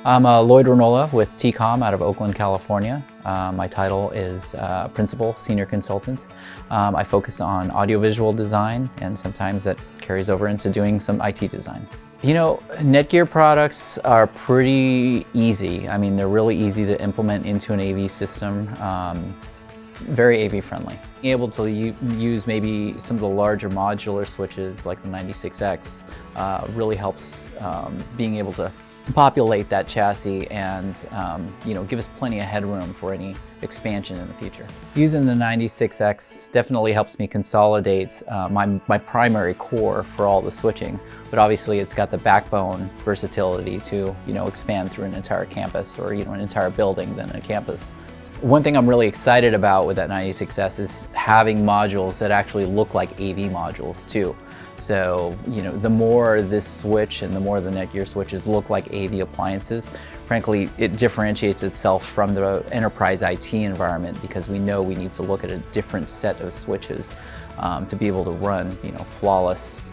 I'm Lloyd Ranola with TEECOMM out of Oakland, California. My title is Principal Senior Consultant. I focus on audiovisual design, and sometimes that carries over into doing some IT design. You know, NETGEAR products are pretty easy. I mean, they're really easy to implement into an AV system. Very AV friendly. Being able to use maybe some of the larger modular switches like the 96x really helps being able to populate that chassis and give us plenty of headroom for any expansion in the future. Using the 96x definitely helps me consolidate my primary core for all the switching, but obviously it's got the backbone versatility to expand through an entire campus or an entire building than a campus. One thing I'm really excited about with that 96S is having modules that actually look like AV modules too. So, the more this switch and the more the NETGEAR switches look like AV appliances, frankly, it differentiates itself from the enterprise IT environment because we know we need to look at a different set of switches to be able to run, flawless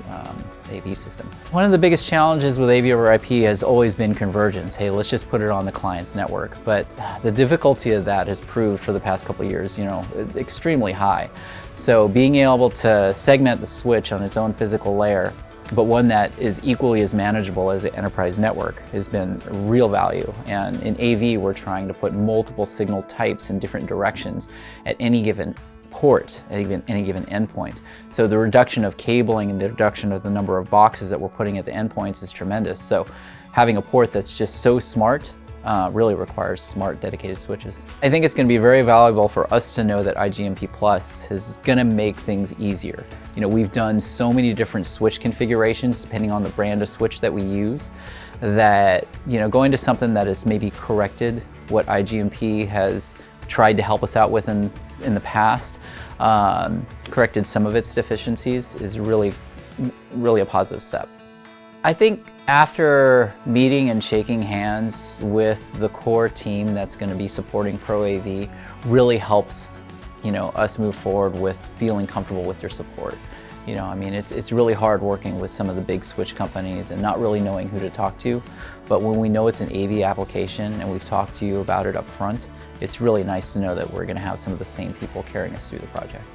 AV system. One of the biggest challenges with AV over IP has always been convergence. Hey, let's just put it on the client's network. But the difficulty of that has proved for the past couple of years, extremely high. So being able to segment the switch on its own physical layer, but one that is equally as manageable as the enterprise network has been real value. And in AV, we're trying to put multiple signal types in different directions at any given port, at any given endpoint. So the reduction of cabling and the reduction of the number of boxes that we're putting at the endpoints is tremendous. So having a port that's just so smart really requires smart dedicated switches. I think it's going to be very valuable for us to know that IGMP Plus is going to make things easier. We've done so many different switch configurations depending on the brand of switch that we use that going to something that has maybe corrected what IGMP has tried to help us out with in the past, corrected some of its deficiencies, is really a positive step. I think after meeting and shaking hands with the core team that's going to be supporting Pro AV really helps us move forward with feeling comfortable with your support. I mean, it's really hard working with some of the big switch companies and not really knowing who to talk to. But when we know it's an AV application and we've talked to you about it up front, it's really nice to know that we're going to have some of the same people carrying us through the project.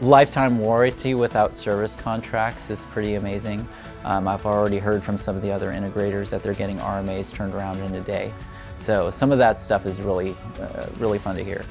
Lifetime warranty without service contracts is pretty amazing. I've already heard from some of the other integrators that they're getting RMAs turned around in a day. So some of that stuff is really fun to hear.